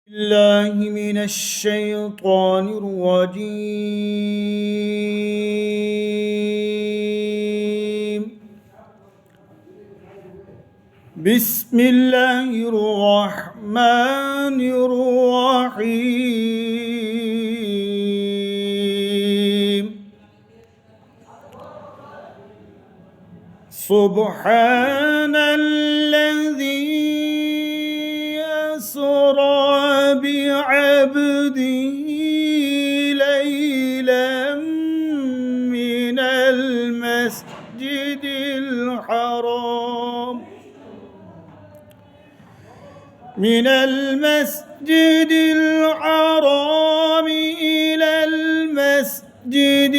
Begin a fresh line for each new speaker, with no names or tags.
الله من الشيطان الرجيم. بسم الله الرحمن الرحيم. سبحان الذي أسرى بعبده ليلا من المسجد الحرام إلى المسجد